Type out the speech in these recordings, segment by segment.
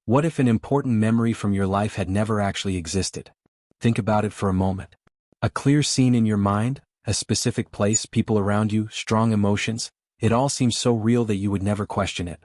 What if an important memory from your life had never actually existed? Think about it for a moment. A clear scene in your mind, a specific place, people around you, strong emotions, it all seems so real that you would never question it.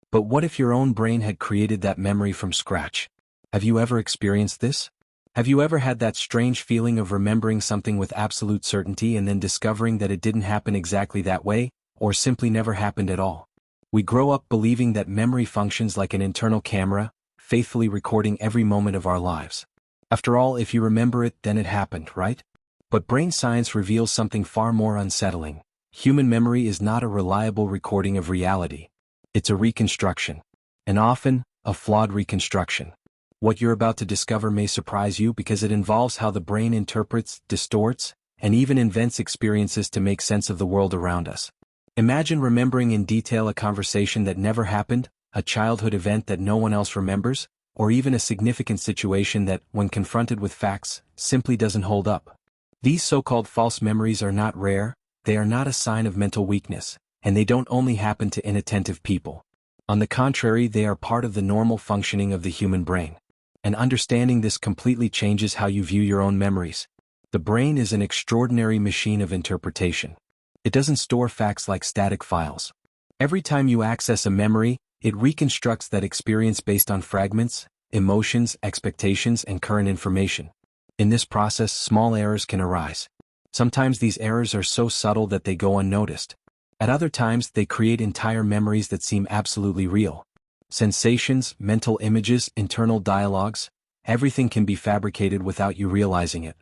But what if your own brain had created that memory from scratch? Have you ever experienced this? Have you ever had that strange feeling of remembering something with absolute certainty and then discovering that it didn't happen exactly that way, or simply never happened at all? We grow up believing that memory functions like an internal camera, faithfully recording every moment of our lives. After all, if you remember it, then it happened, right? But brain science reveals something far more unsettling. Human memory is not a reliable recording of reality. It's a reconstruction. And often, a flawed reconstruction. What you're about to discover may surprise you because it involves how the brain interprets, distorts, and even invents experiences to make sense of the world around us. Imagine remembering in detail a conversation that never happened, a childhood event that no one else remembers, or even a significant situation that, when confronted with facts, simply doesn't hold up. These so-called false memories are not rare, they are not a sign of mental weakness, and they don't only happen to inattentive people. On the contrary, they are part of the normal functioning of the human brain. And understanding this completely changes how you view your own memories. The brain is an extraordinary machine of interpretation. It doesn't store facts like static files. Every time you access a memory, it reconstructs that experience based on fragments, emotions, expectations, and current information. In this process, small errors can arise. Sometimes these errors are so subtle that they go unnoticed. At other times, they create entire memories that seem absolutely real. Sensations, mental images, internal dialogues, everything can be fabricated without you realizing it.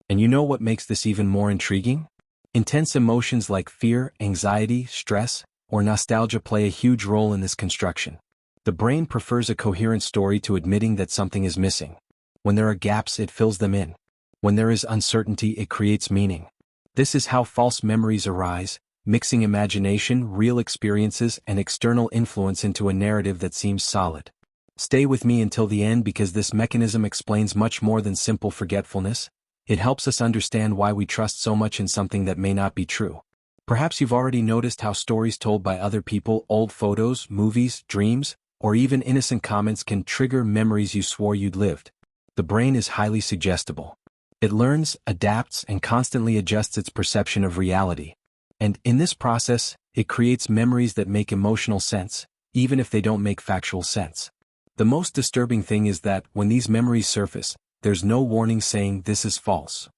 And you know what makes this even more intriguing? Intense emotions like fear, anxiety, stress, or nostalgia play a huge role in this construction. The brain prefers a coherent story to admitting that something is missing. When there are gaps, it fills them in. When there is uncertainty, it creates meaning. This is how false memories arise, mixing imagination, real experiences, and external influence into a narrative that seems solid. Stay with me until the end because this mechanism explains much more than simple forgetfulness. It helps us understand why we trust so much in something that may not be true. Perhaps you've already noticed how stories told by other people, old photos, movies, dreams, or even innocent comments can trigger memories you swore you'd lived. The brain is highly suggestible. It learns, adapts, and constantly adjusts its perception of reality. And in this process, it creates memories that make emotional sense, even if they don't make factual sense. The most disturbing thing is that, when these memories surface, there's no warning saying this is false.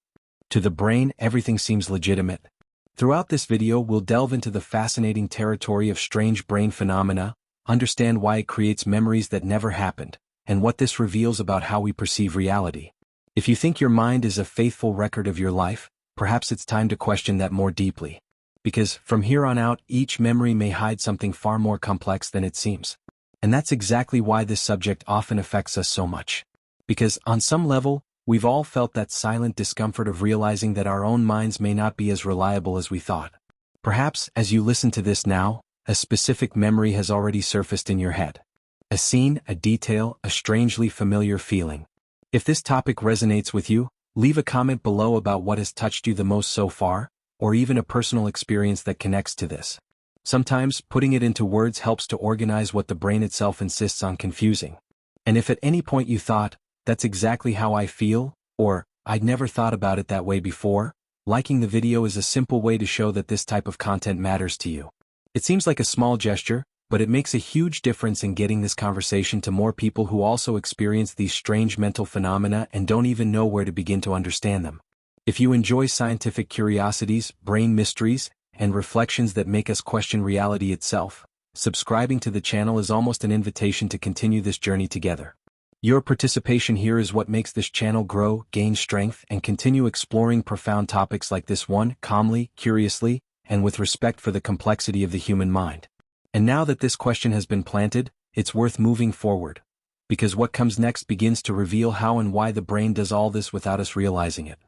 To the brain, everything seems legitimate. Throughout this video, we'll delve into the fascinating territory of strange brain phenomena, understand why it creates memories that never happened, and what this reveals about how we perceive reality. If you think your mind is a faithful record of your life, perhaps it's time to question that more deeply. Because, from here on out, each memory may hide something far more complex than it seems. And that's exactly why this subject often affects us so much. Because, on some level, we've all felt that silent discomfort of realizing that our own minds may not be as reliable as we thought. Perhaps, as you listen to this now, a specific memory has already surfaced in your head. A scene, a detail, a strangely familiar feeling. If this topic resonates with you, leave a comment below about what has touched you the most so far, or even a personal experience that connects to this. Sometimes, putting it into words helps to organize what the brain itself insists on confusing. And if at any point you thought, "That's exactly how I feel," or "I'd never thought about it that way before," liking the video is a simple way to show that this type of content matters to you. It seems like a small gesture, but it makes a huge difference in getting this conversation to more people who also experience these strange mental phenomena and don't even know where to begin to understand them. If you enjoy scientific curiosities, brain mysteries, and reflections that make us question reality itself, subscribing to the channel is almost an invitation to continue this journey together. Your participation here is what makes this channel grow, gain strength, and continue exploring profound topics like this one, calmly, curiously, and with respect for the complexity of the human mind. And now that this question has been planted, it's worth moving forward. Because what comes next begins to reveal how and why the brain does all this without us realizing it.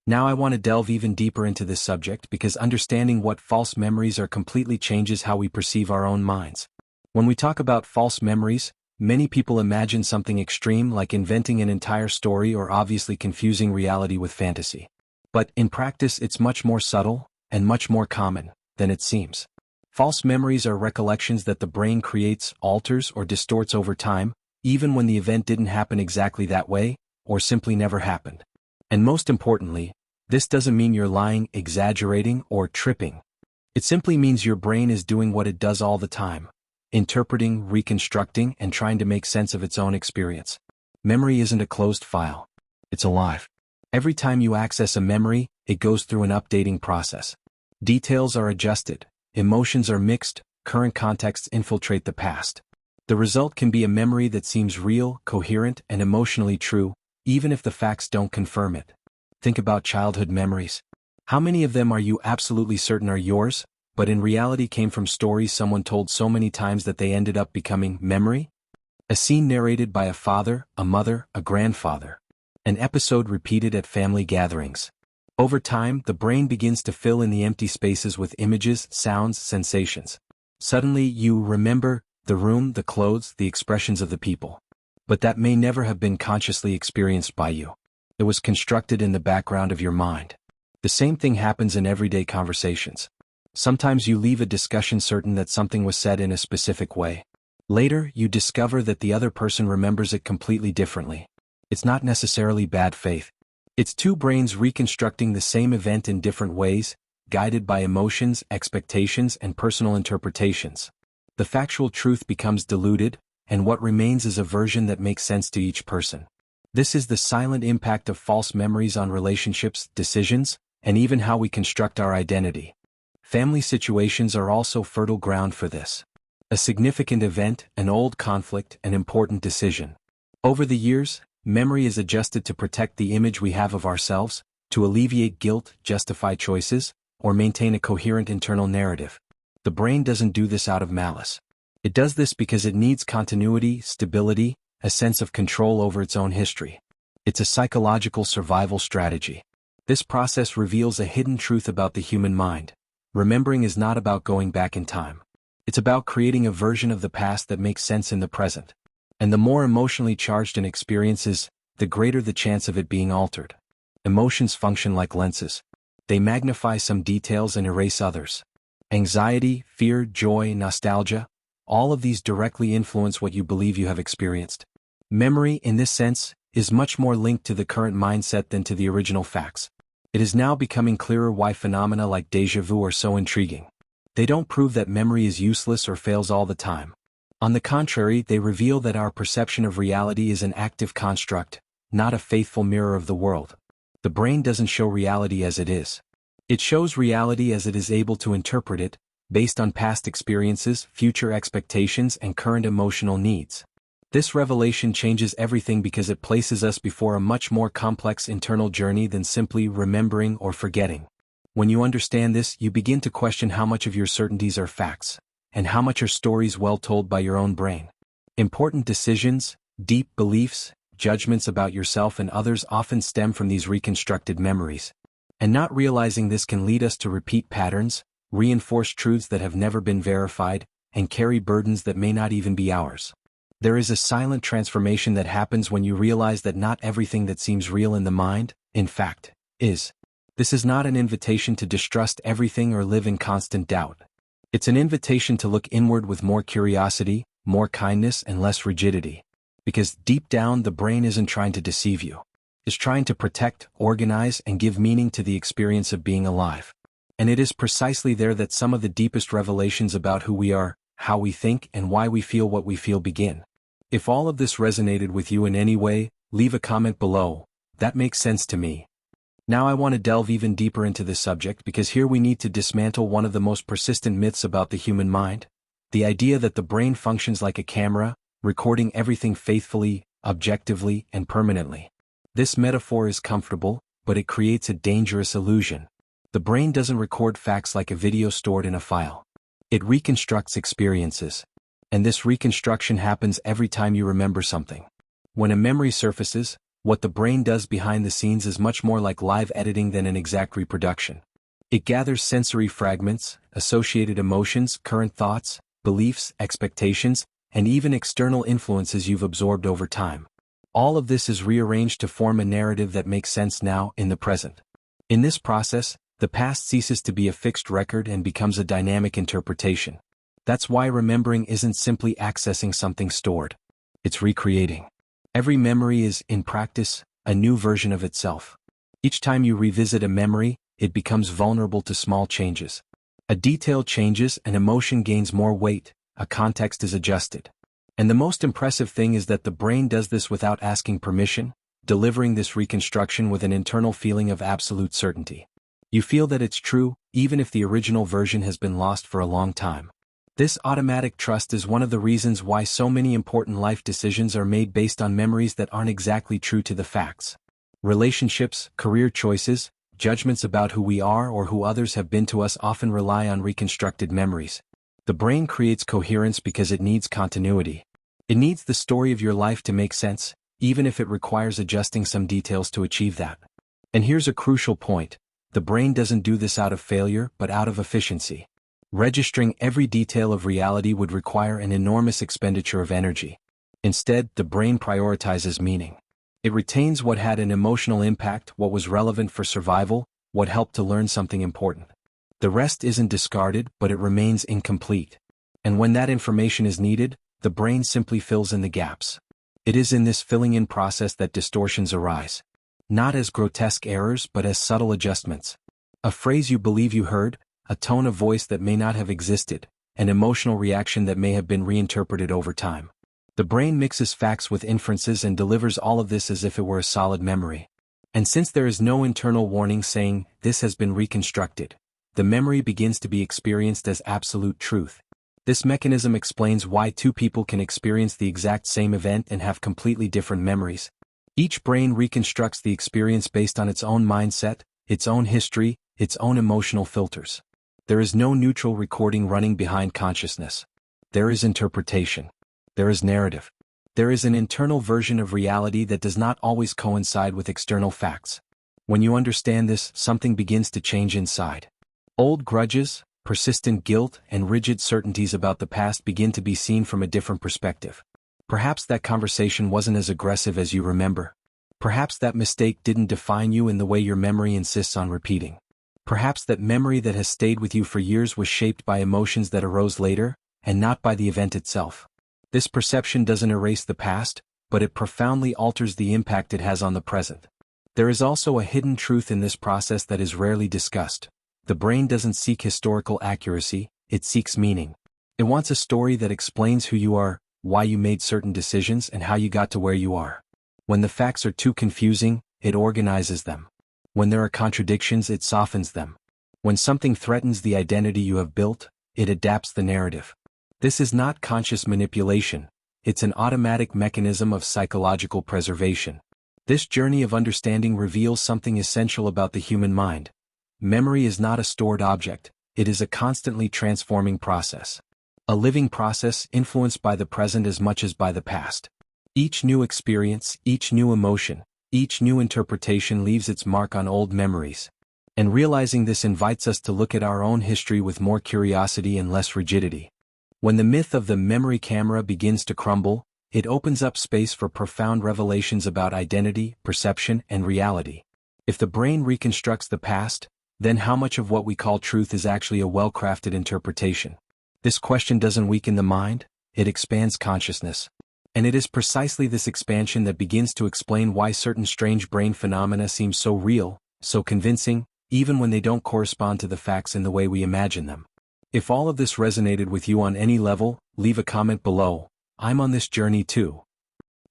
Now I want to delve even deeper into this subject because understanding what false memories are completely changes how we perceive our own minds. When we talk about false memories, many people imagine something extreme like inventing an entire story or obviously confusing reality with fantasy. But in practice, it's much more subtle and much more common than it seems. False memories are recollections that the brain creates, alters, or distorts over time, even when the event didn't happen exactly that way, or simply never happened. And most importantly, this doesn't mean you're lying, exaggerating, or tripping. It simply means your brain is doing what it does all the time, interpreting, reconstructing, and trying to make sense of its own experience. Memory isn't a closed file. It's alive. Every time you access a memory, it goes through an updating process. Details are adjusted, emotions are mixed, current contexts infiltrate the past. The result can be a memory that seems real, coherent, and emotionally true, even if the facts don't confirm it. Think about childhood memories. How many of them are you absolutely certain are yours, but in reality came from stories someone told so many times that they ended up becoming memory? A scene narrated by a father, a mother, a grandfather. An episode repeated at family gatherings. Over time, the brain begins to fill in the empty spaces with images, sounds, sensations. Suddenly, you remember the room, the clothes, the expressions of the people. But that may never have been consciously experienced by you. It was constructed in the background of your mind. The same thing happens in everyday conversations. Sometimes you leave a discussion certain that something was said in a specific way. Later, you discover that the other person remembers it completely differently. It's not necessarily bad faith. It's two brains reconstructing the same event in different ways, guided by emotions, expectations, and personal interpretations. The factual truth becomes diluted, and what remains is a version that makes sense to each person. This is the silent impact of false memories on relationships, decisions, and even how we construct our identity. Family situations are also fertile ground for this. A significant event, an old conflict, an important decision. Over the years, memory is adjusted to protect the image we have of ourselves, to alleviate guilt, justify choices, or maintain a coherent internal narrative. The brain doesn't do this out of malice. It does this because it needs continuity, stability, a sense of control over its own history. It's a psychological survival strategy. This process reveals a hidden truth about the human mind. Remembering is not about going back in time. It's about creating a version of the past that makes sense in the present. And the more emotionally charged an experience is, the greater the chance of it being altered. Emotions function like lenses. They magnify some details and erase others. Anxiety, fear, joy, nostalgia, all of these directly influence what you believe you have experienced. Memory, in this sense, is much more linked to the current mindset than to the original facts. It is now becoming clearer why phenomena like déjà vu are so intriguing. They don't prove that memory is useless or fails all the time. On the contrary, they reveal that our perception of reality is an active construct, not a faithful mirror of the world. The brain doesn't show reality as it is. It shows reality as it is able to interpret it, based on past experiences, future expectations, and current emotional needs. This revelation changes everything because it places us before a much more complex internal journey than simply remembering or forgetting. When you understand this, you begin to question how much of your certainties are facts, and how much are stories well told by your own brain. Important decisions, deep beliefs, judgments about yourself and others often stem from these reconstructed memories. And not realizing this can lead us to repeat patterns, reinforce truths that have never been verified, and carry burdens that may not even be ours. There is a silent transformation that happens when you realize that not everything that seems real in the mind, in fact, is. This is not an invitation to distrust everything or live in constant doubt. It's an invitation to look inward with more curiosity, more kindness, and less rigidity. Because deep down, the brain isn't trying to deceive you. It's trying to protect, organize, and give meaning to the experience of being alive. And it is precisely there that some of the deepest revelations about who we are, how we think, and why we feel what we feel begin. If all of this resonated with you in any way, leave a comment below. That makes sense to me. Now I want to delve even deeper into this subject because here we need to dismantle one of the most persistent myths about the human mind. The idea that the brain functions like a camera, recording everything faithfully, objectively, and permanently. This metaphor is comfortable, but it creates a dangerous illusion. The brain doesn't record facts like a video stored in a file. It reconstructs experiences. And this reconstruction happens every time you remember something. When a memory surfaces, what the brain does behind the scenes is much more like live editing than an exact reproduction. It gathers sensory fragments, associated emotions, current thoughts, beliefs, expectations, and even external influences you've absorbed over time. All of this is rearranged to form a narrative that makes sense now, in the present. In this process, the past ceases to be a fixed record and becomes a dynamic interpretation. That's why remembering isn't simply accessing something stored. It's recreating. Every memory is, in practice, a new version of itself. Each time you revisit a memory, it becomes vulnerable to small changes. A detail changes, an emotion gains more weight, a context is adjusted. And the most impressive thing is that the brain does this without asking permission, delivering this reconstruction with an internal feeling of absolute certainty. You feel that it's true, even if the original version has been lost for a long time. This automatic trust is one of the reasons why so many important life decisions are made based on memories that aren't exactly true to the facts. Relationships, career choices, judgments about who we are or who others have been to us often rely on reconstructed memories. The brain creates coherence because it needs continuity. It needs the story of your life to make sense, even if it requires adjusting some details to achieve that. And here's a crucial point. The brain doesn't do this out of failure, but out of efficiency. Registering every detail of reality would require an enormous expenditure of energy. Instead, the brain prioritizes meaning. It retains what had an emotional impact, what was relevant for survival, what helped to learn something important. The rest isn't discarded, but it remains incomplete. And when that information is needed, the brain simply fills in the gaps. It is in this filling-in process that distortions arise. Not as grotesque errors, but as subtle adjustments. A phrase you believe you heard, a tone of voice that may not have existed, an emotional reaction that may have been reinterpreted over time. The brain mixes facts with inferences and delivers all of this as if it were a solid memory. And since there is no internal warning saying, "This has been reconstructed," the memory begins to be experienced as absolute truth. This mechanism explains why two people can experience the exact same event and have completely different memories. Each brain reconstructs the experience based on its own mindset, its own history, its own emotional filters. There is no neutral recording running behind consciousness. There is interpretation. There is narrative. There is an internal version of reality that does not always coincide with external facts. When you understand this, something begins to change inside. Old grudges, persistent guilt, and rigid certainties about the past begin to be seen from a different perspective. Perhaps that conversation wasn't as aggressive as you remember. Perhaps that mistake didn't define you in the way your memory insists on repeating. Perhaps that memory that has stayed with you for years was shaped by emotions that arose later, and not by the event itself. This perception doesn't erase the past, but it profoundly alters the impact it has on the present. There is also a hidden truth in this process that is rarely discussed. The brain doesn't seek historical accuracy, it seeks meaning. It wants a story that explains who you are, why you made certain decisions, and how you got to where you are. When the facts are too confusing, it organizes them. When there are contradictions, it softens them. When something threatens the identity you have built, it adapts the narrative. This is not conscious manipulation, it's an automatic mechanism of psychological preservation. This journey of understanding reveals something essential about the human mind. Memory is not a stored object, it is a constantly transforming process. A living process influenced by the present as much as by the past. Each new experience, each new emotion, each new interpretation leaves its mark on old memories. And realizing this invites us to look at our own history with more curiosity and less rigidity. When the myth of the memory camera begins to crumble, it opens up space for profound revelations about identity, perception, and reality. If the brain reconstructs the past, then how much of what we call truth is actually a well-crafted interpretation? This question doesn't weaken the mind, it expands consciousness. And it is precisely this expansion that begins to explain why certain strange brain phenomena seem so real, so convincing, even when they don't correspond to the facts in the way we imagine them. If all of this resonated with you on any level, leave a comment below. I'm on this journey too.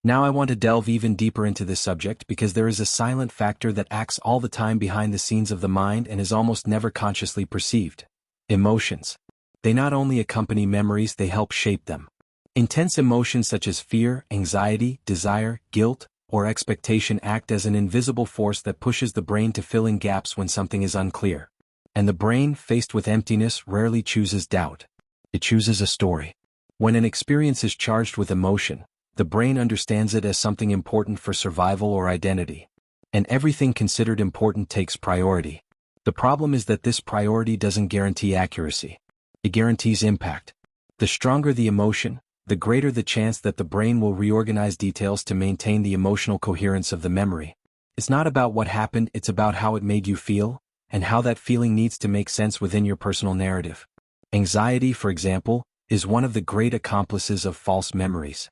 Now I want to delve even deeper into this subject because there is a silent factor that acts all the time behind the scenes of the mind and is almost never consciously perceived. Emotions. They not only accompany memories, they help shape them. Intense emotions such as fear, anxiety, desire, guilt, or expectation act as an invisible force that pushes the brain to fill in gaps when something is unclear. And the brain, faced with emptiness, rarely chooses doubt. It chooses a story. When an experience is charged with emotion, the brain understands it as something important for survival or identity. And everything considered important takes priority. The problem is that this priority doesn't guarantee accuracy. It guarantees impact. The stronger the emotion, the greater the chance that the brain will reorganize details to maintain the emotional coherence of the memory. It's not about what happened, it's about how it made you feel, and how that feeling needs to make sense within your personal narrative. Anxiety, for example, is one of the great accomplices of false memories.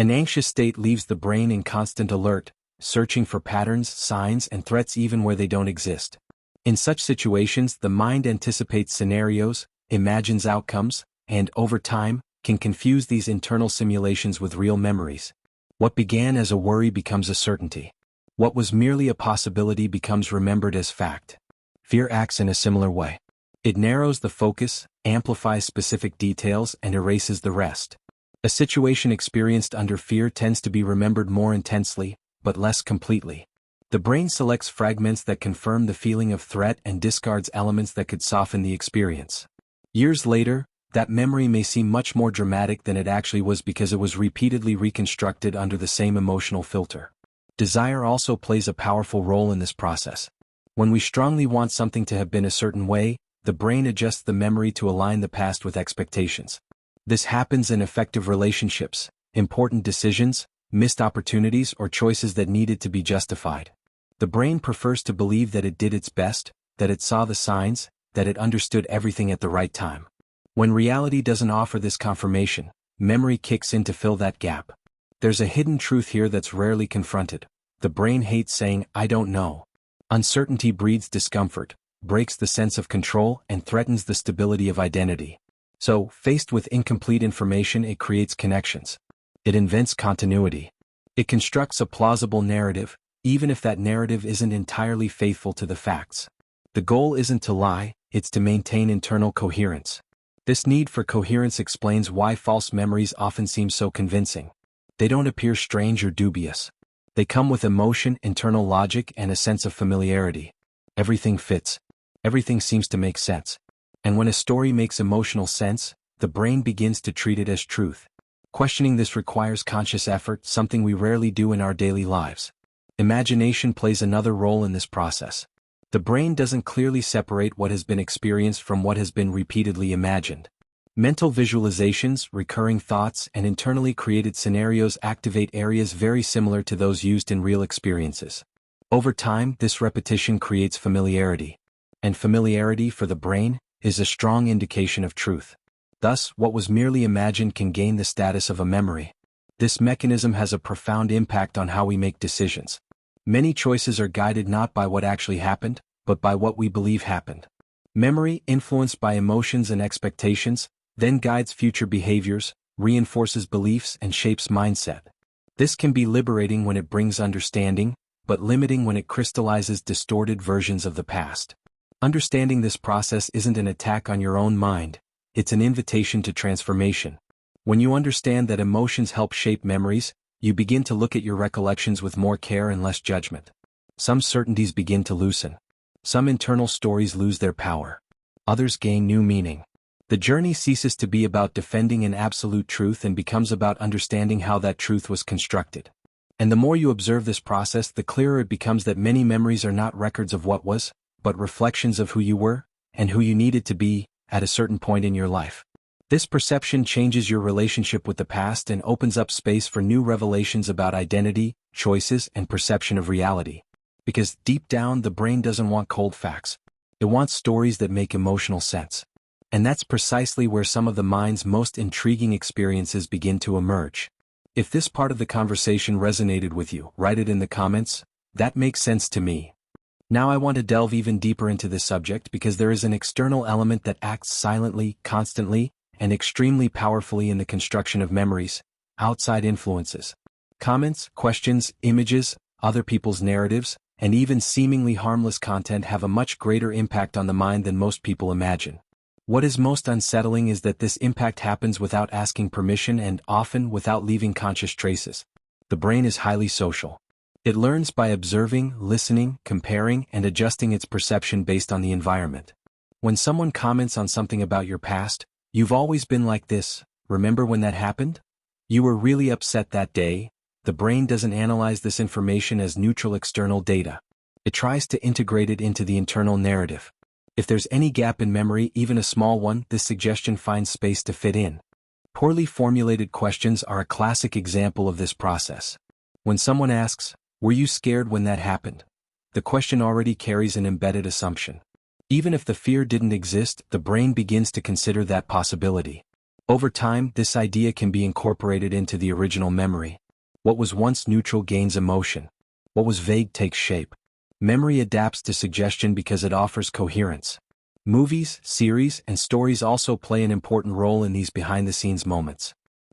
An anxious state leaves the brain in constant alert, searching for patterns, signs, and threats even where they don't exist. In such situations, the mind anticipates scenarios, imagines outcomes, and, over time, can confuse these internal simulations with real memories. What began as a worry becomes a certainty. What was merely a possibility becomes remembered as fact. Fear acts in a similar way. It narrows the focus, amplifies specific details, and erases the rest. A situation experienced under fear tends to be remembered more intensely, but less completely. The brain selects fragments that confirm the feeling of threat and discards elements that could soften the experience. Years later, that memory may seem much more dramatic than it actually was because it was repeatedly reconstructed under the same emotional filter. Desire also plays a powerful role in this process. When we strongly want something to have been a certain way, the brain adjusts the memory to align the past with expectations. This happens in effective relationships, important decisions, missed opportunities, or choices that needed to be justified. The brain prefers to believe that it did its best, that it saw the signs, that it understood everything at the right time. When reality doesn't offer this confirmation, memory kicks in to fill that gap. There's a hidden truth here that's rarely confronted. The brain hates saying, "I don't know." Uncertainty breeds discomfort, breaks the sense of control, and threatens the stability of identity. So, faced with incomplete information, it creates connections. It invents continuity. It constructs a plausible narrative, even if that narrative isn't entirely faithful to the facts. The goal isn't to lie, it's to maintain internal coherence. This need for coherence explains why false memories often seem so convincing. They don't appear strange or dubious. They come with emotion, internal logic, and a sense of familiarity. Everything fits. Everything seems to make sense. And when a story makes emotional sense, the brain begins to treat it as truth. Questioning this requires conscious effort, something we rarely do in our daily lives. Imagination plays another role in this process. The brain doesn't clearly separate what has been experienced from what has been repeatedly imagined. Mental visualizations, recurring thoughts, and internally created scenarios activate areas very similar to those used in real experiences. Over time, this repetition creates familiarity. And familiarity, for the brain, is a strong indication of truth. Thus, what was merely imagined can gain the status of a memory. This mechanism has a profound impact on how we make decisions. Many choices are guided not by what actually happened, but by what we believe happened. Memory, influenced by emotions and expectations, then guides future behaviors, reinforces beliefs, and shapes mindset. This can be liberating when it brings understanding, but limiting when it crystallizes distorted versions of the past. Understanding this process isn't an attack on your own mind, it's an invitation to transformation. When you understand that emotions help shape memories, you begin to look at your recollections with more care and less judgment. Some certainties begin to loosen. Some internal stories lose their power. Others gain new meaning. The journey ceases to be about defending an absolute truth and becomes about understanding how that truth was constructed. And the more you observe this process, the clearer it becomes that many memories are not records of what was, but reflections of who you were, and who you needed to be, at a certain point in your life. This perception changes your relationship with the past and opens up space for new revelations about identity, choices, and perception of reality. Because deep down, the brain doesn't want cold facts. It wants stories that make emotional sense. And that's precisely where some of the mind's most intriguing experiences begin to emerge. If this part of the conversation resonated with you, write it in the comments. That makes sense to me. Now I want to delve even deeper into this subject because there is an external element that acts silently, constantly, and extremely powerfully in the construction of memories: outside influences. Comments, questions, images, other people's narratives, and even seemingly harmless content have a much greater impact on the mind than most people imagine. What is most unsettling is that this impact happens without asking permission and often without leaving conscious traces. The brain is highly social. It learns by observing, listening, comparing, and adjusting its perception based on the environment. When someone comments on something about your past, "You've always been like this, remember when that happened? You were really upset that day," the brain doesn't analyze this information as neutral external data. It tries to integrate it into the internal narrative. If there's any gap in memory, even a small one, this suggestion finds space to fit in. Poorly formulated questions are a classic example of this process. When someone asks, "Were you scared when that happened?" the question already carries an embedded assumption. Even if the fear didn't exist, the brain begins to consider that possibility. Over time, this idea can be incorporated into the original memory. What was once neutral gains emotion. What was vague takes shape. Memory adapts to suggestion because it offers coherence. Movies, series, and stories also play an important role in these behind-the-scenes moments.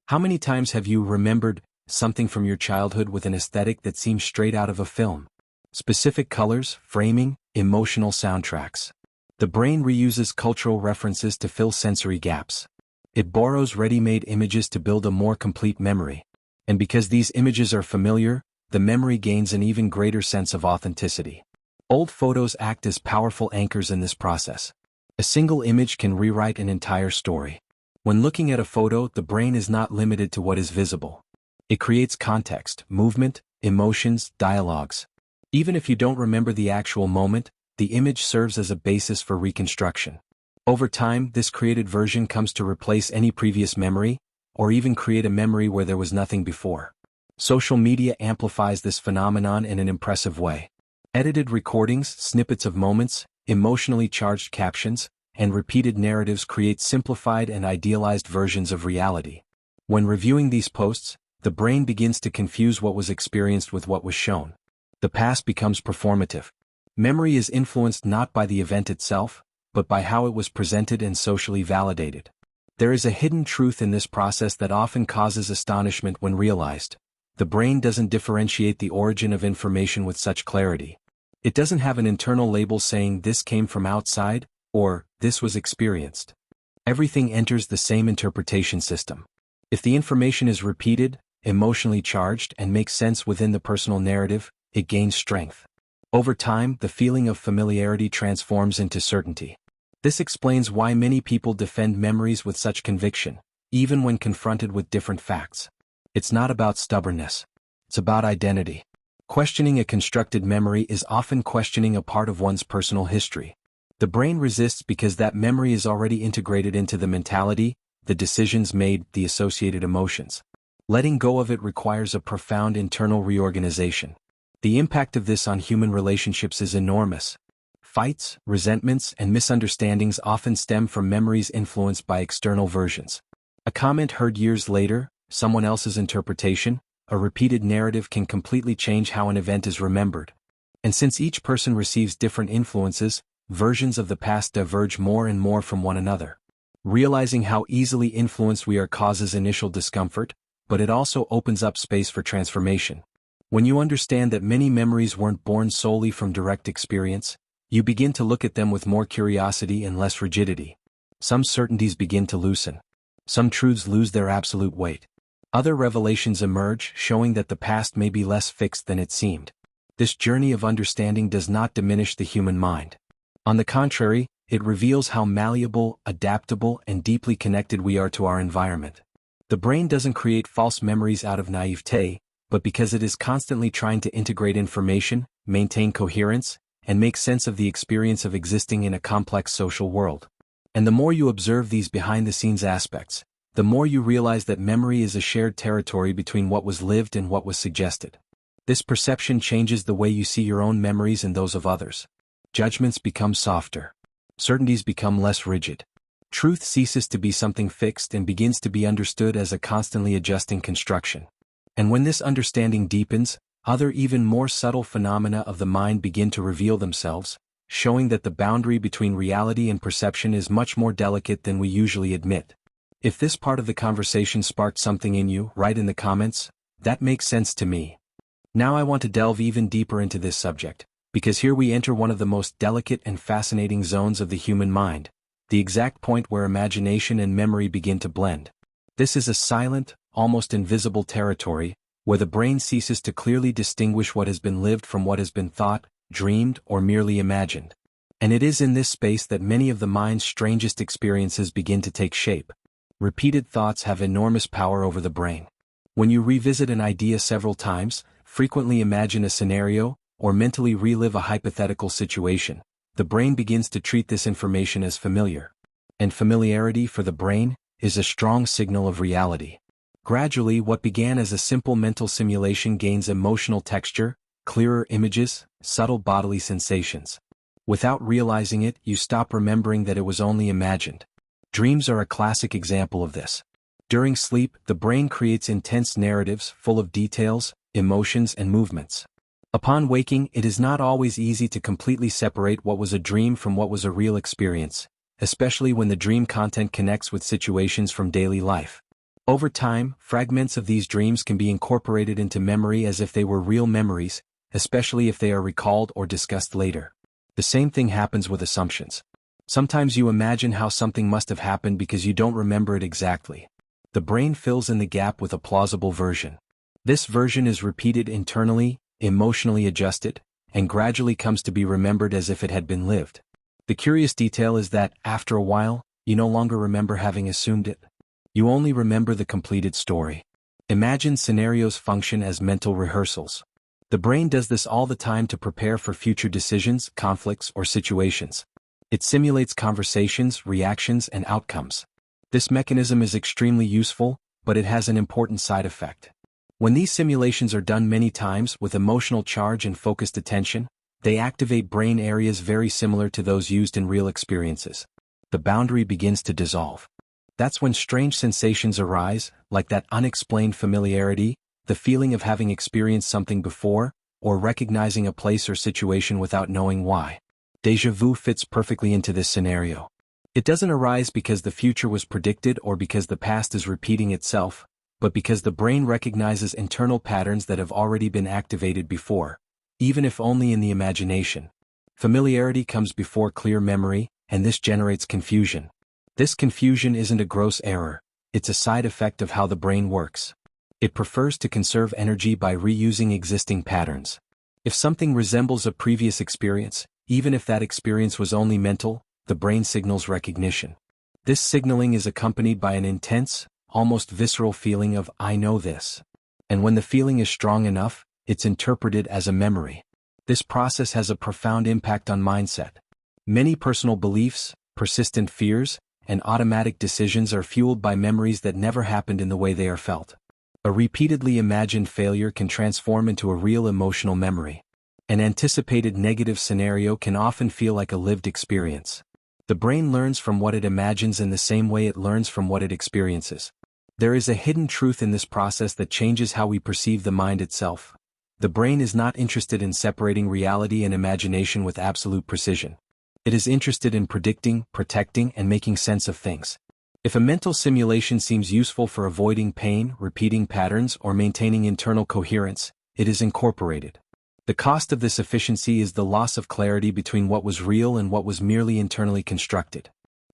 How many times have you remembered something from your childhood with an aesthetic that seems straight out of a film? Specific colors, framing, emotional soundtracks. The brain reuses cultural references to fill sensory gaps. It borrows ready-made images to build a more complete memory. And because these images are familiar, the memory gains an even greater sense of authenticity. Old photos act as powerful anchors in this process. A single image can rewrite an entire story. When looking at a photo, the brain is not limited to what is visible. It creates context, movement, emotions, dialogues. Even if you don't remember the actual moment, the image serves as a basis for reconstruction. Over time, this created version comes to replace any previous memory, or even create a memory where there was nothing before. Social media amplifies this phenomenon in an impressive way. Edited recordings, snippets of moments, emotionally charged captions, and repeated narratives create simplified and idealized versions of reality. When reviewing these posts, the brain begins to confuse what was experienced with what was shown. The past becomes performative. Memory is influenced not by the event itself, but by how it was presented and socially validated. There is a hidden truth in this process that often causes astonishment when realized. The brain doesn't differentiate the origin of information with such clarity. It doesn't have an internal label saying this came from outside, or this was experienced. Everything enters the same interpretation system. If the information is repeated, emotionally charged, and makes sense within the personal narrative, it gains strength. Over time, the feeling of familiarity transforms into certainty. This explains why many people defend memories with such conviction, even when confronted with different facts. It's not about stubbornness. It's about identity. Questioning a constructed memory is often questioning a part of one's personal history. The brain resists because that memory is already integrated into the mentality, the decisions made, the associated emotions. Letting go of it requires a profound internal reorganization. The impact of this on human relationships is enormous. Fights, resentments, and misunderstandings often stem from memories influenced by external versions. A comment heard years later, someone else's interpretation, a repeated narrative can completely change how an event is remembered. And since each person receives different influences, versions of the past diverge more and more from one another. Realizing how easily influenced we are causes initial discomfort, but it also opens up space for transformation. When you understand that many memories weren't born solely from direct experience, you begin to look at them with more curiosity and less rigidity. Some certainties begin to loosen. Some truths lose their absolute weight. Other revelations emerge, showing that the past may be less fixed than it seemed. This journey of understanding does not diminish the human mind. On the contrary, it reveals how malleable, adaptable, and deeply connected we are to our environment. The brain doesn't create false memories out of naivete, but because it is constantly trying to integrate information, maintain coherence, and make sense of the experience of existing in a complex social world. And the more you observe these behind-the-scenes aspects, the more you realize that memory is a shared territory between what was lived and what was suggested. This perception changes the way you see your own memories and those of others. Judgments become softer. Certainties become less rigid. Truth ceases to be something fixed and begins to be understood as a constantly adjusting construction. And when this understanding deepens, other even more subtle phenomena of the mind begin to reveal themselves, showing that the boundary between reality and perception is much more delicate than we usually admit. If this part of the conversation sparked something in you, write in the comments, "That makes sense to me." Now I want to delve even deeper into this subject, because here we enter one of the most delicate and fascinating zones of the human mind, the exact point where imagination and memory begin to blend. This is a silent, almost invisible territory, where the brain ceases to clearly distinguish what has been lived from what has been thought, dreamed, or merely imagined. And it is in this space that many of the mind's strangest experiences begin to take shape. Repeated thoughts have enormous power over the brain. When you revisit an idea several times, frequently imagine a scenario, or mentally relive a hypothetical situation, the brain begins to treat this information as familiar. And familiarity, for the brain, is a strong signal of reality. Gradually, what began as a simple mental simulation gains emotional texture, clearer images, subtle bodily sensations. Without realizing it, you stop remembering that it was only imagined. Dreams are a classic example of this. During sleep, the brain creates intense narratives full of details, emotions, and movements. Upon waking, it is not always easy to completely separate what was a dream from what was a real experience, especially when the dream content connects with situations from daily life. Over time, fragments of these dreams can be incorporated into memory as if they were real memories, especially if they are recalled or discussed later. The same thing happens with assumptions. Sometimes you imagine how something must have happened because you don't remember it exactly. The brain fills in the gap with a plausible version. This version is repeated internally, emotionally adjusted, and gradually comes to be remembered as if it had been lived. The curious detail is that, after a while, you no longer remember having assumed it. You only remember the completed story. Imagine scenarios function as mental rehearsals. The brain does this all the time to prepare for future decisions, conflicts, or situations. It simulates conversations, reactions, and outcomes. This mechanism is extremely useful, but it has an important side effect. When these simulations are done many times with emotional charge and focused attention, they activate brain areas very similar to those used in real experiences. The boundary begins to dissolve. That's when strange sensations arise, like that unexplained familiarity, the feeling of having experienced something before, or recognizing a place or situation without knowing why. Déjà vu fits perfectly into this scenario. It doesn't arise because the future was predicted or because the past is repeating itself, but because the brain recognizes internal patterns that have already been activated before, even if only in the imagination. Familiarity comes before clear memory, and this generates confusion. This confusion isn't a gross error, it's a side effect of how the brain works. It prefers to conserve energy by reusing existing patterns. If something resembles a previous experience, even if that experience was only mental, the brain signals recognition. This signaling is accompanied by an intense, almost visceral feeling of "I know this." And when the feeling is strong enough, it's interpreted as a memory. This process has a profound impact on mindset. Many personal beliefs, persistent fears, and automatic decisions are fueled by memories that never happened in the way they are felt. A repeatedly imagined failure can transform into a real emotional memory. An anticipated negative scenario can often feel like a lived experience. The brain learns from what it imagines in the same way it learns from what it experiences. There is a hidden truth in this process that changes how we perceive the mind itself. The brain is not interested in separating reality and imagination with absolute precision. It is interested in predicting, protecting, and making sense of things. If a mental simulation seems useful for avoiding pain, repeating patterns, or maintaining internal coherence, it is incorporated. The cost of this efficiency is the loss of clarity between what was real and what was merely internally constructed.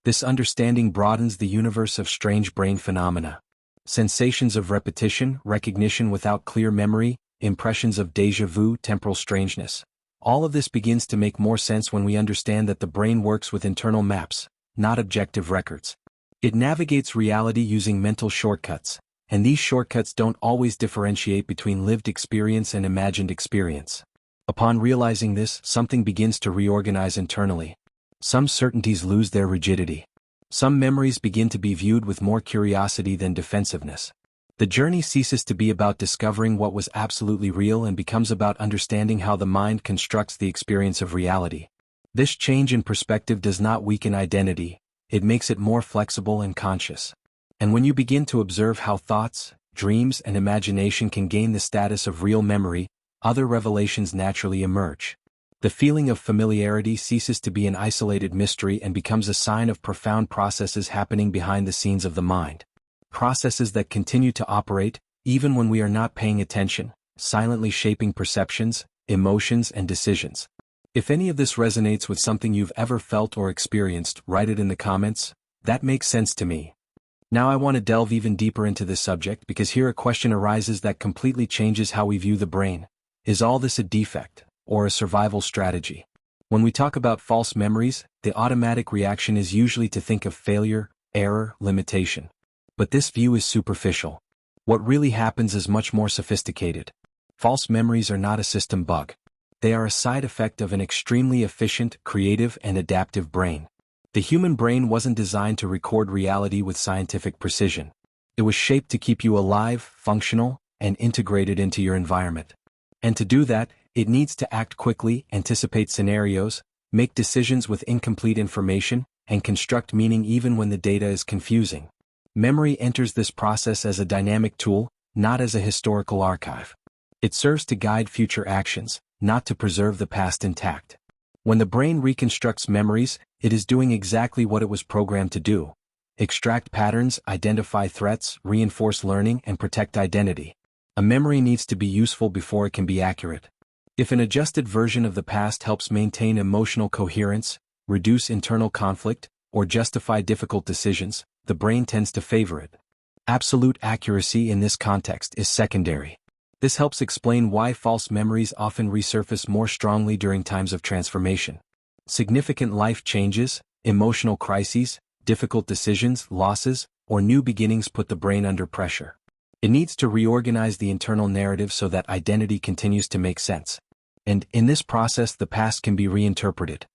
This understanding broadens the universe of strange brain phenomena. Sensations of repetition, recognition without clear memory, impressions of déjà vu, temporal strangeness. All of this begins to make more sense when we understand that the brain works with internal maps, not objective records. It navigates reality using mental shortcuts, and these shortcuts don't always differentiate between lived experience and imagined experience. Upon realizing this, something begins to reorganize internally. Some certainties lose their rigidity. Some memories begin to be viewed with more curiosity than defensiveness. The journey ceases to be about discovering what was absolutely real and becomes about understanding how the mind constructs the experience of reality. This change in perspective does not weaken identity, it makes it more flexible and conscious. And when you begin to observe how thoughts, dreams, and imagination can gain the status of real memory, other revelations naturally emerge. The feeling of familiarity ceases to be an isolated mystery and becomes a sign of profound processes happening behind the scenes of the mind. Processes that continue to operate, even when we are not paying attention, silently shaping perceptions, emotions, and decisions. If any of this resonates with something you've ever felt or experienced, write it in the comments. That makes sense to me. Now I want to delve even deeper into this subject because here a question arises that completely changes how we view the brain. Is all this a defect, or a survival strategy? When we talk about false memories, the automatic reaction is usually to think of failure, error, limitation. But this view is superficial. What really happens is much more sophisticated. False memories are not a system bug. They are a side effect of an extremely efficient, creative, and adaptive brain. The human brain wasn't designed to record reality with scientific precision. It was shaped to keep you alive, functional, and integrated into your environment. And to do that, it needs to act quickly, anticipate scenarios, make decisions with incomplete information, and construct meaning even when the data is confusing. Memory enters this process as a dynamic tool, not as a historical archive. It serves to guide future actions, not to preserve the past intact. When the brain reconstructs memories, it is doing exactly what it was programmed to do: extract patterns, identify threats, reinforce learning, and protect identity. A memory needs to be useful before it can be accurate. If an adjusted version of the past helps maintain emotional coherence, reduce internal conflict, or justify difficult decisions, the brain tends to favor it. Absolute accuracy in this context is secondary. This helps explain why false memories often resurface more strongly during times of transformation. Significant life changes, emotional crises, difficult decisions, losses, or new beginnings put the brain under pressure. It needs to reorganize the internal narrative so that identity continues to make sense. And in this process, the past can be reinterpreted.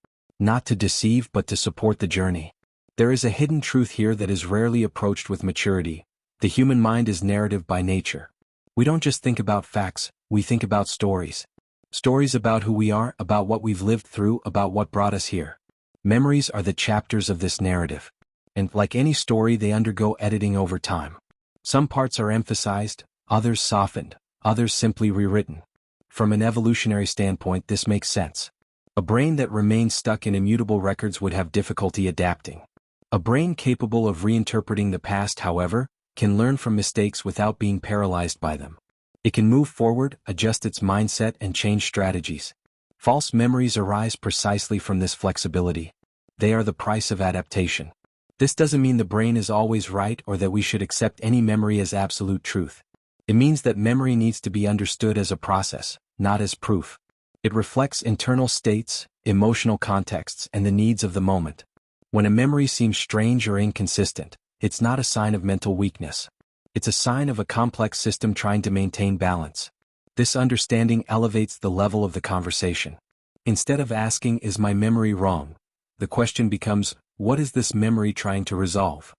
Not to deceive but to support the journey. There is a hidden truth here that is rarely approached with maturity. The human mind is narrative by nature. We don't just think about facts, we think about stories. Stories about who we are, about what we've lived through, about what brought us here. Memories are the chapters of this narrative. And like any story, they undergo editing over time. Some parts are emphasized, others softened, others simply rewritten. From an evolutionary standpoint, this makes sense. A brain that remains stuck in immutable records would have difficulty adapting. A brain capable of reinterpreting the past, however, can learn from mistakes without being paralyzed by them. It can move forward, adjust its mindset, and change strategies. False memories arise precisely from this flexibility. They are the price of adaptation. This doesn't mean the brain is always right or that we should accept any memory as absolute truth. It means that memory needs to be understood as a process, not as proof. It reflects internal states, emotional contexts, and the needs of the moment. When a memory seems strange or inconsistent, it's not a sign of mental weakness. It's a sign of a complex system trying to maintain balance. This understanding elevates the level of the conversation. Instead of asking, "Is my memory wrong?" the question becomes, "What is this memory trying to resolve?"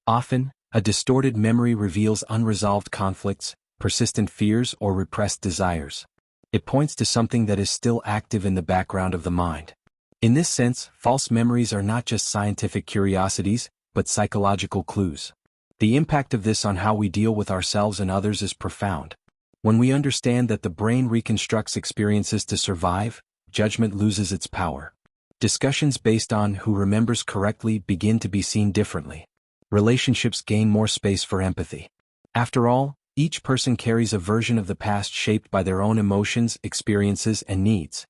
Often, a distorted memory reveals unresolved conflicts, persistent fears, or repressed desires. It points to something that is still active in the background of the mind. In this sense, false memories are not just scientific curiosities, but psychological clues. The impact of this on how we deal with ourselves and others is profound. When we understand that the brain reconstructs experiences to survive, judgment loses its power. Discussions based on who remembers correctly begin to be seen differently. Relationships gain more space for empathy. After all, each person carries a version of the past shaped by their own emotions, experiences, and needs.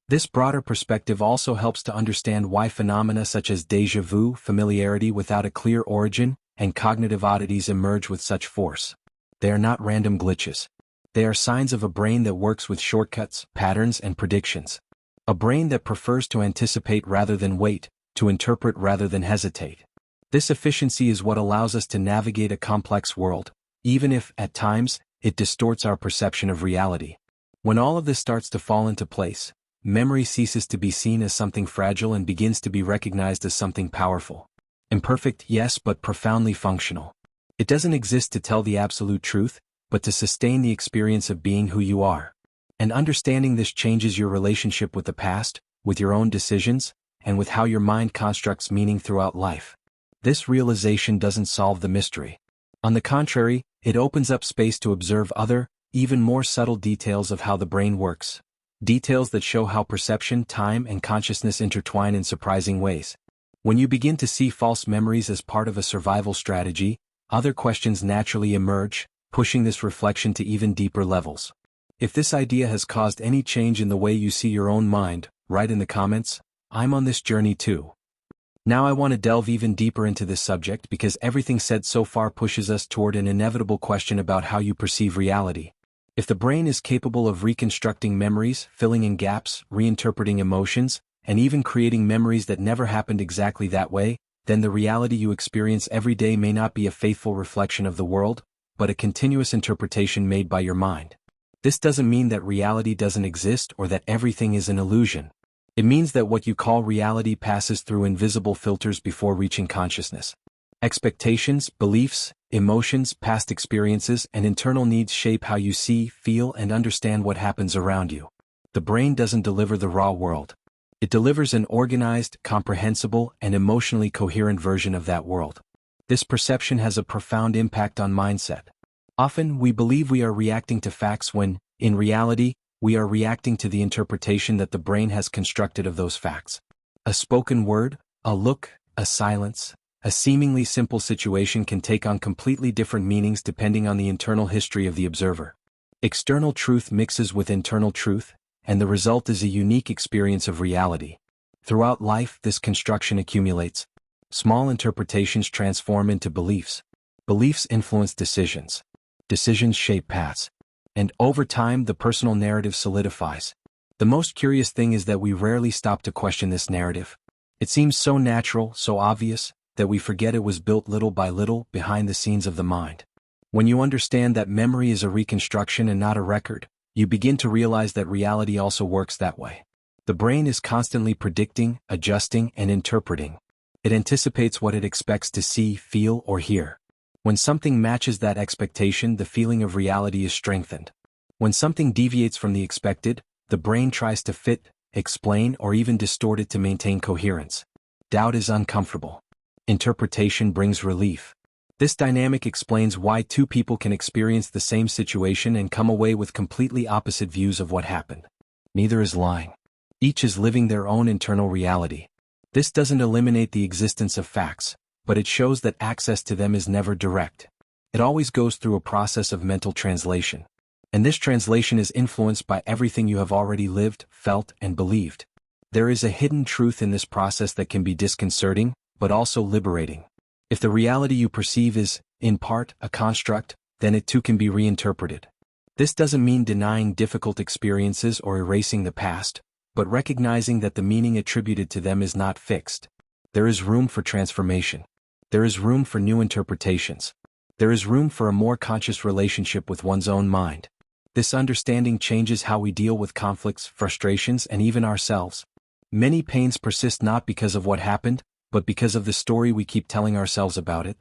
This broader perspective also helps to understand why phenomena such as déjà vu, familiarity without a clear origin, and cognitive oddities emerge with such force. They are not random glitches. They are signs of a brain that works with shortcuts, patterns, and predictions. A brain that prefers to anticipate rather than wait, to interpret rather than hesitate. This efficiency is what allows us to navigate a complex world, even if, at times, it distorts our perception of reality. When all of this starts to fall into place, memory ceases to be seen as something fragile and begins to be recognized as something powerful. Imperfect, yes, but profoundly functional. It doesn't exist to tell the absolute truth, but to sustain the experience of being who you are. And understanding this changes your relationship with the past, with your own decisions, and with how your mind constructs meaning throughout life. This realization doesn't solve the mystery. On the contrary, it opens up space to observe other, even more subtle details of how the brain works. Details that show how perception, time, and consciousness intertwine in surprising ways. When you begin to see false memories as part of a survival strategy, other questions naturally emerge, pushing this reflection to even deeper levels. If this idea has caused any change in the way you see your own mind, write in the comments. I'm on this journey too. Now I want to delve even deeper into this subject because everything said so far pushes us toward an inevitable question about how you perceive reality. If the brain is capable of reconstructing memories, filling in gaps, reinterpreting emotions, and even creating memories that never happened exactly that way, then the reality you experience every day may not be a faithful reflection of the world, but a continuous interpretation made by your mind. This doesn't mean that reality doesn't exist or that everything is an illusion. It means that what you call reality passes through invisible filters before reaching consciousness. Expectations, beliefs, emotions, past experiences, and internal needs shape how you see, feel, and understand what happens around you. The brain doesn't deliver the raw world. It delivers an organized, comprehensible, and emotionally coherent version of that world. This perception has a profound impact on mindset. Often, we believe we are reacting to facts when, in reality, we are reacting to the interpretation that the brain has constructed of those facts. A spoken word, a look, a silence, a seemingly simple situation can take on completely different meanings depending on the internal history of the observer. External truth mixes with internal truth, and the result is a unique experience of reality. Throughout life, this construction accumulates. Small interpretations transform into beliefs. Beliefs influence decisions. Decisions shape paths. And over time, the personal narrative solidifies. The most curious thing is that we rarely stop to question this narrative. It seems so natural, so obvious, that we forget it was built little by little behind the scenes of the mind. When you understand that memory is a reconstruction and not a record, you begin to realize that reality also works that way. The brain is constantly predicting, adjusting, and interpreting. It anticipates what it expects to see, feel, or hear. When something matches that expectation, the feeling of reality is strengthened. When something deviates from the expected, the brain tries to fit, explain, or even distort it to maintain coherence. Doubt is uncomfortable. Interpretation brings relief. This dynamic explains why two people can experience the same situation and come away with completely opposite views of what happened. Neither is lying. Each is living their own internal reality. This doesn't eliminate the existence of facts, but it shows that access to them is never direct. It always goes through a process of mental translation. And this translation is influenced by everything you have already lived, felt, and believed. There is a hidden truth in this process that can be disconcerting, but also liberating. If the reality you perceive is, in part, a construct, then it too can be reinterpreted. This doesn't mean denying difficult experiences or erasing the past, but recognizing that the meaning attributed to them is not fixed. There is room for transformation. There is room for new interpretations. There is room for a more conscious relationship with one's own mind. This understanding changes how we deal with conflicts, frustrations, and even ourselves. Many pains persist not because of what happened, but because of the story we keep telling ourselves about it.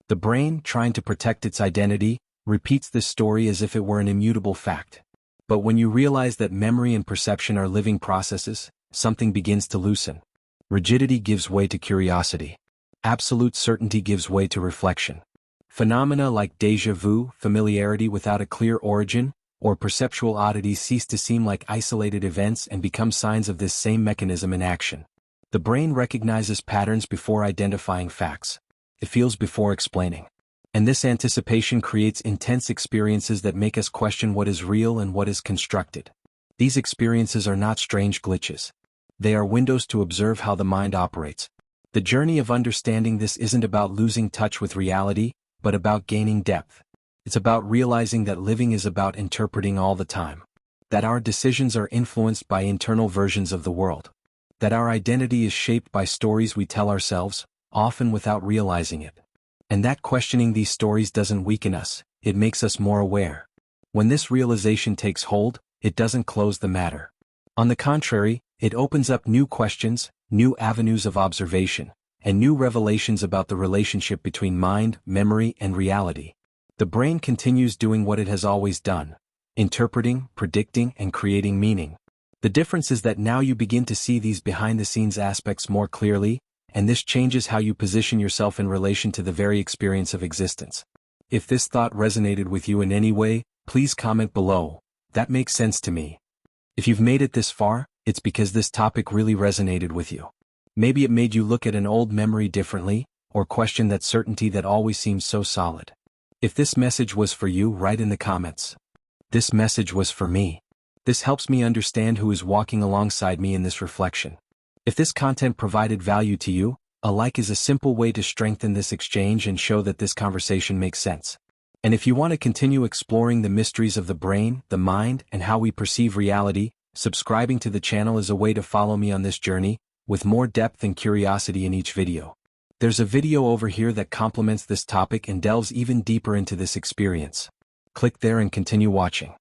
The brain, trying to protect its identity, repeats this story as if it were an immutable fact. But when you realize that memory and perception are living processes, something begins to loosen. Rigidity gives way to curiosity. Absolute certainty gives way to reflection. Phenomena like déjà vu, familiarity without a clear origin, or perceptual oddities cease to seem like isolated events and become signs of this same mechanism in action. The brain recognizes patterns before identifying facts. It feels before explaining. And this anticipation creates intense experiences that make us question what is real and what is constructed. These experiences are not strange glitches. They are windows to observe how the mind operates. The journey of understanding this isn't about losing touch with reality, but about gaining depth. It's about realizing that living is about interpreting all the time. That our decisions are influenced by internal versions of the world. That our identity is shaped by stories we tell ourselves, often without realizing it. And that questioning these stories doesn't weaken us, it makes us more aware. When this realization takes hold, it doesn't close the matter. On the contrary, it opens up new questions, new avenues of observation, and new revelations about the relationship between mind, memory, and reality. The brain continues doing what it has always done, interpreting, predicting, and creating meaning. The difference is that now you begin to see these behind-the-scenes aspects more clearly, and this changes how you position yourself in relation to the very experience of existence. If this thought resonated with you in any way, please comment below. That makes sense to me. If you've made it this far, it's because this topic really resonated with you. Maybe it made you look at an old memory differently, or question that certainty that always seems so solid. If this message was for you, write in the comments. This message was for me. This helps me understand who is walking alongside me in this reflection. If this content provided value to you, a like is a simple way to strengthen this exchange and show that this conversation makes sense. And if you want to continue exploring the mysteries of the brain, the mind, and how we perceive reality, subscribing to the channel is a way to follow me on this journey, with more depth and curiosity in each video. There's a video over here that complements this topic and delves even deeper into this experience. Click there and continue watching.